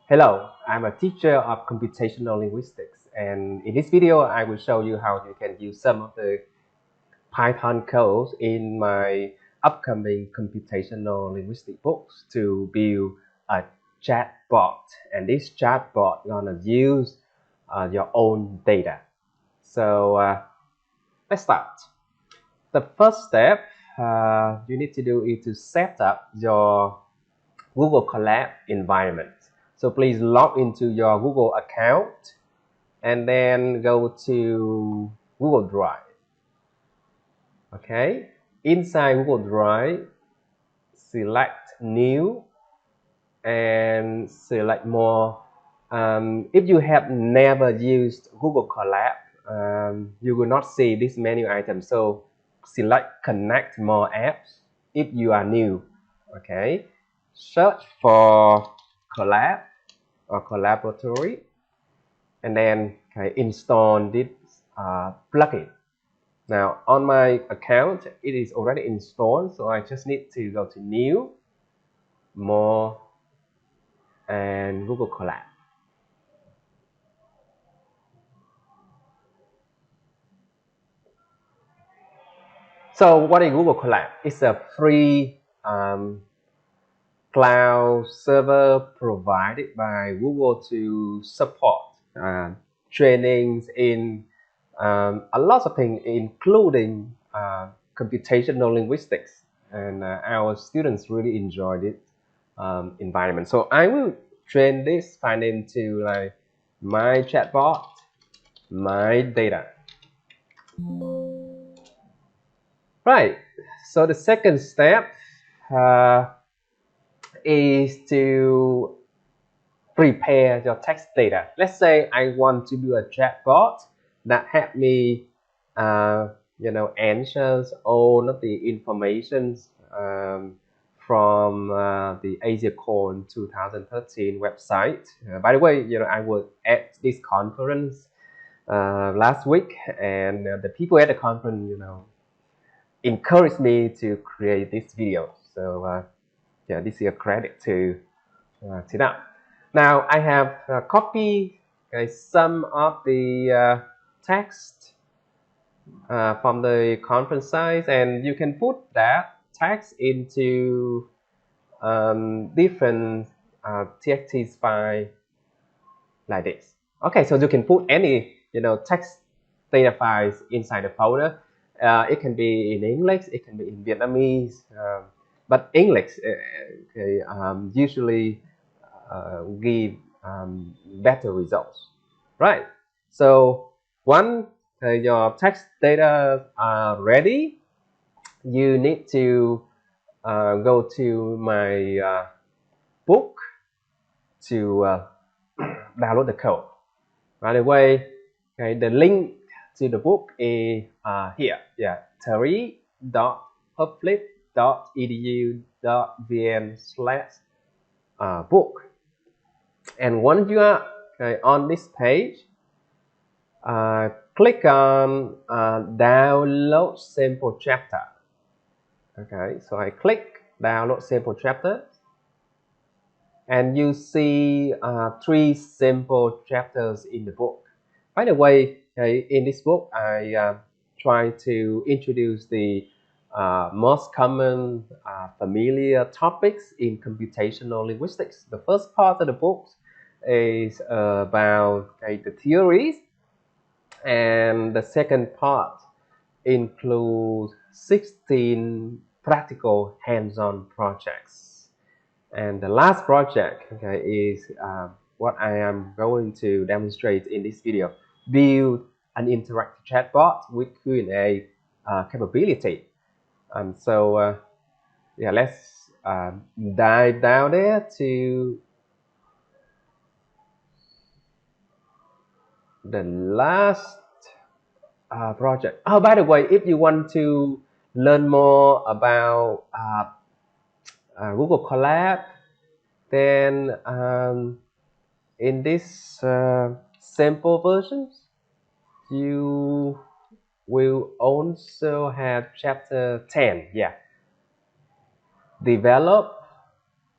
Hello, I'm a teacher of computational linguistics, and in this video, I will show you how you can use some of the Python codes in my upcoming computational linguistic books to build a chatbot. And this chatbot gonna use your own data. So let's start. The first step you need to do is to set up your Google Colab environment. So please log into your Google account and then go to Google Drive. Okay, inside Google Drive, select New and select More. If you have never used Google Colab, you will not see this menu item. So select Connect More Apps if you are new. Okay, search for Colab or Collaboratory, and then install this plugin. Now on my account, it is already installed, so I just need to go to New, More, and Google Colab. So what is Google Colab? It's a free cloud server provided by Google to support trainings in a lot of things, including computational linguistics, and our students really enjoy this environment. So I will train this find into like my chatbot, my data. Right. So the second step is to prepare your text data. Let's say I want to do a chatbot that help me, answers all of the informations from the AsiaCon 2013 website. By the way, I was at this conference last week, and the people at the conference, encouraged me to create this video. So yeah, this is a credit to them. Now I have copied some of the text from the conference site, and you can put that text into different TXT file like this. Okay, so you can put any text data files inside the folder. It can be in English, it can be in Vietnamese, but English usually give better results, right? So once your text data are ready, you need to go to my book to download the code. Right away, the link to the book is here. Yeah, terry.public.edu.vn/book. And once you are on this page, click on download sample chapter. Okay, so I click download sample chapter, and you see 3 sample chapters in the book. By the way, in this book, I try to introduce the most common familiar topics in computational linguistics. The first part of the book is about the theories, and the second part includes 16 practical hands-on projects. And the last project is what I am going to demonstrate in this video. Build an interactive chatbot with Q&A capability. So yeah, let's dive down there to the last project. Oh, by the way, if you want to learn more about Google Colab, then in this sample versions, you will also have chapter 10. Yeah, develop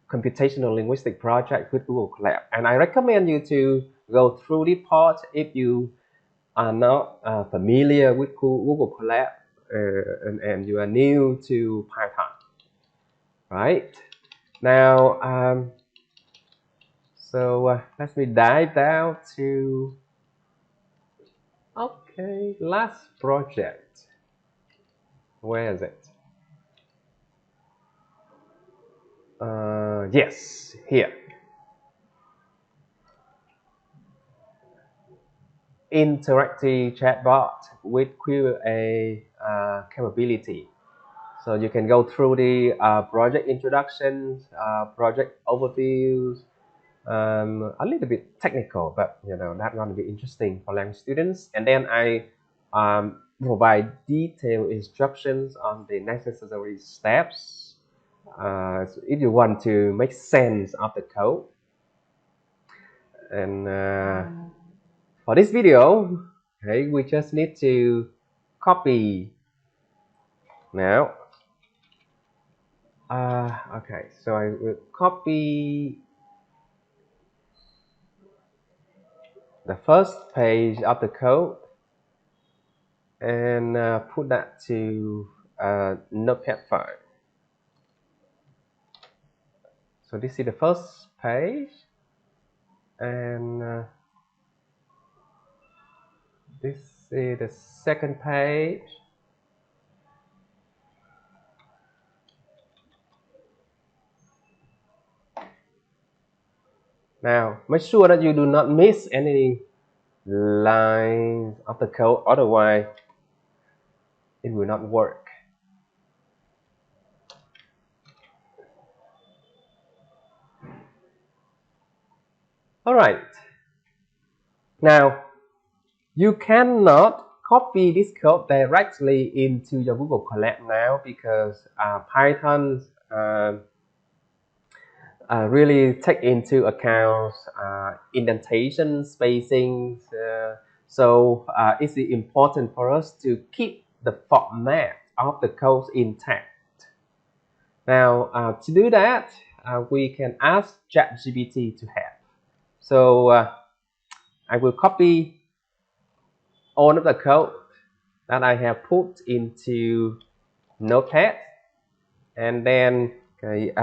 computational linguistic project with Google Colab, and I recommend you to go through this part if you are not familiar with Google Colab and you are new to Python. Right now, let me dive down to last project. Where is it? Yes, here. Interactive chatbot with QA capability. So you can go through the project introductions, project overviews, a little bit technical, but that's going to be interesting for language students. And then I provide detailed instructions on the necessary steps. So if you want to make sense of the code, and for this video, we just need to copy now. So I will copy the first page of the code and put that to a notepad file. So this is the first page, and this is the second page. Now make sure that you do not miss any lines of the code, otherwise it will not work. All right. Now you cannot copy this code directly into your Google Colab now, because Python really take into account indentation, spacing. So it's important for us to keep the format of the code intact. Now to do that, we can ask ChatGPT to help. So I will copy all of the code that I have put into Notepad, and then give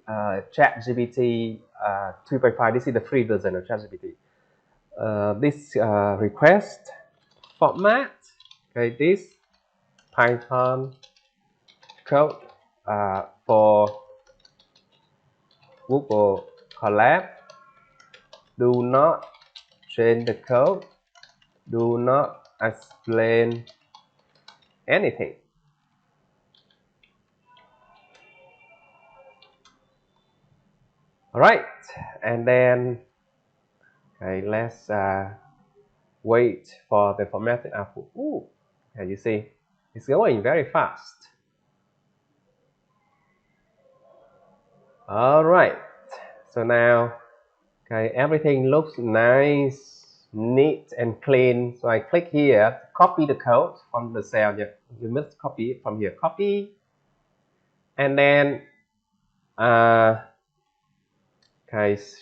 ChatGPT 3.5. This is the free version of ChatGPT. This request format, this Python code for Google Colab. Do not change the code. Do not explain anything. All right, and then let's wait for the formatted output. As you see, it's going very fast. All right, so now everything looks nice, neat and clean. So I click here to copy the code from the cell. You must copy it from here. Copy, and then the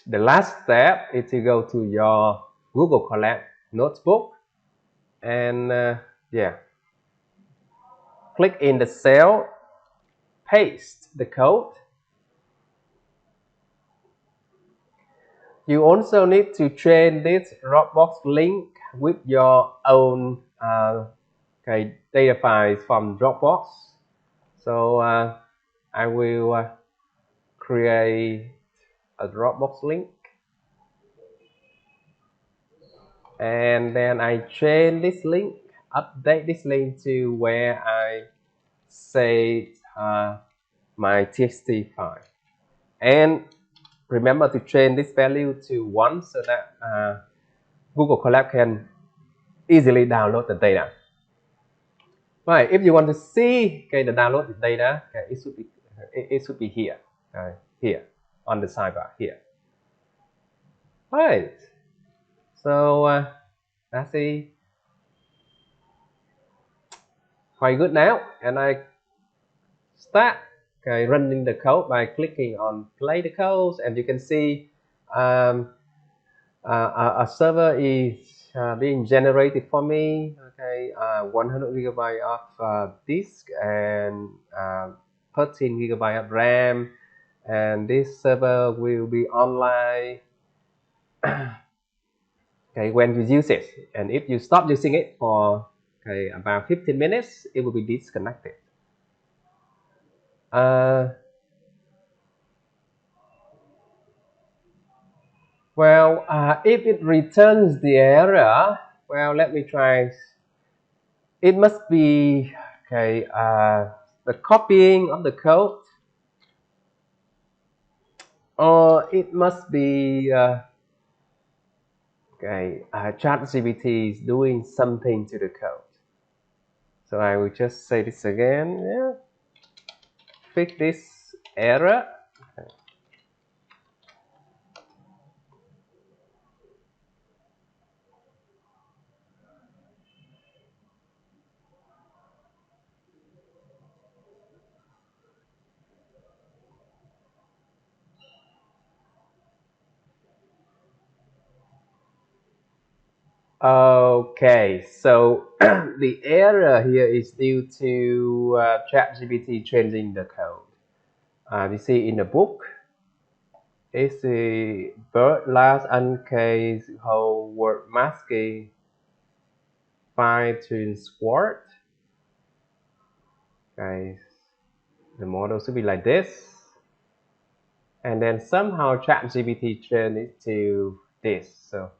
last step is to go to your Google Colab notebook, and click in the cell, paste the code. You also need to train this Dropbox link with your own data files from Dropbox. So I will create a Dropbox link, and then I train this link, update this link to where I save my txt file, and remember to change this value to 1 so that Google Colab can easily download the data. Right, if you want to see the download data, it should be here, here on the sidebar here. Right, so that's it. Quite good now, and I start okay, running the code by clicking on play the codes, and you can see a server is being generated for me. Okay, 100 gigabyte of disk and 13 gigabyte of RAM, and this server will be online okay, when you use it, and if you stop using it for okay, about 15 minutes, it will be disconnected. Well, if it returns the error, well, let me try. It must be okay. The copying of the code, or it must be okay. ChatGPT is doing something to the code. So I will just say this again. Yeah. Fix this error. Okay, so the error here is due to ChatGPT changing the code. You see in the book, it's the bird last uncase whole word masking fine tune squared. Okay, the model should be like this, and then somehow ChatGPT changed it to this. So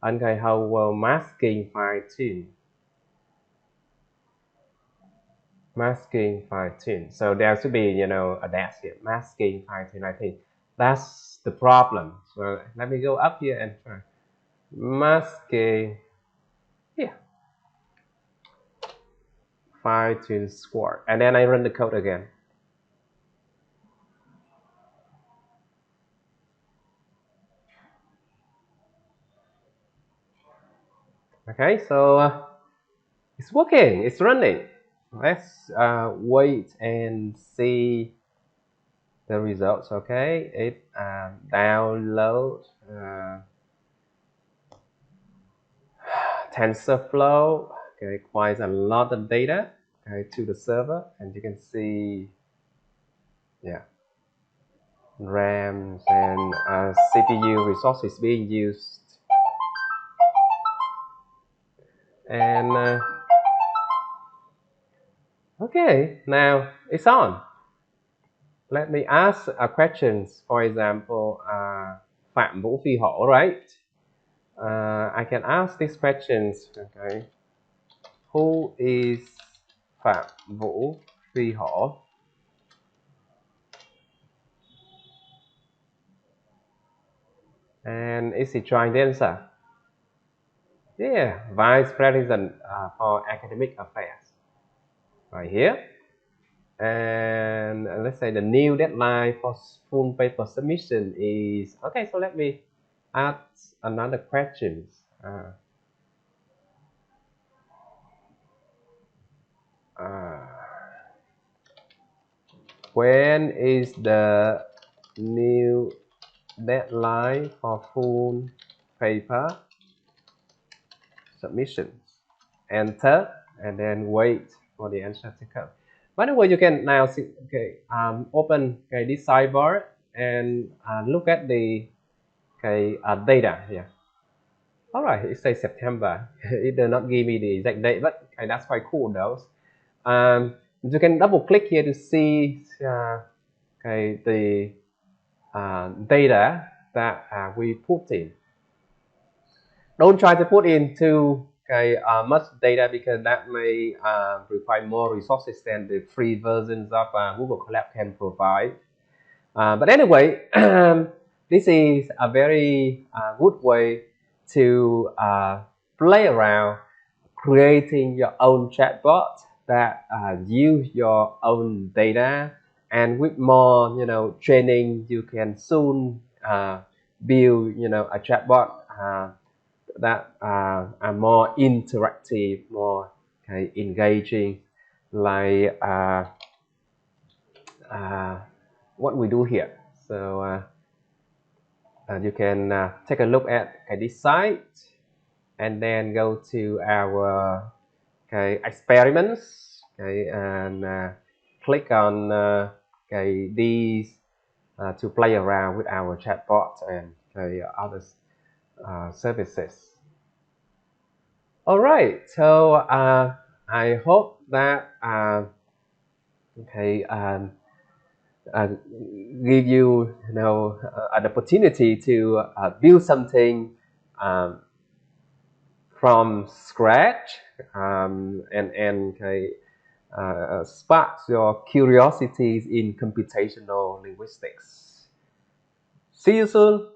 uncase whole word masking fine tune. Masking fine tune. So there should be, you know, a dash here. Masking fine tune. I think that's the problem. So let me go up here and try. Masking. Yeah. Fine tune squared. And then I run the code again. Okay, so it's working. It's running. Let's wait and see the results. Okay, it downloads TensorFlow, okay, quite a lot of data, okay, to the server, and you can see, yeah, RAMs and CPU resources being used, and okay, now it's on. Let me ask questions. For example, Phạm Vũ Phi Hổ, right? I can ask these questions. Okay, who is Phạm Vũ Phi Hổ? And is he trying to answer? Yeah, Vice President for Academic Affairs, right here. And let's say the new deadline for full paper submission is, okay, so let me add another question. When is the new deadline for full paper submissions? Enter and then wait for the answer to come. By the way, you can now see, okay, open okay, this sidebar and look at the okay, data here. All right, it says September. It does not give me the exact date, but okay, that's quite cool though. You can double click here to see okay, the data that we put in. Don't try to put in too okay, much data because that may require more resources than the free versions of Google Colab can provide. But anyway, this is a very good way to play around creating your own chatbot that use your own data, and with more, you know, training, you can soon build, you know, a chatbot that are more interactive, more okay, engaging, like what we do here. So you can take a look at this site and then go to our experiments, and click on these to play around with our chatbot and other services. All right, so I hope that give you, an opportunity to build something from scratch, and sparks your curiosities in computational linguistics. See you soon.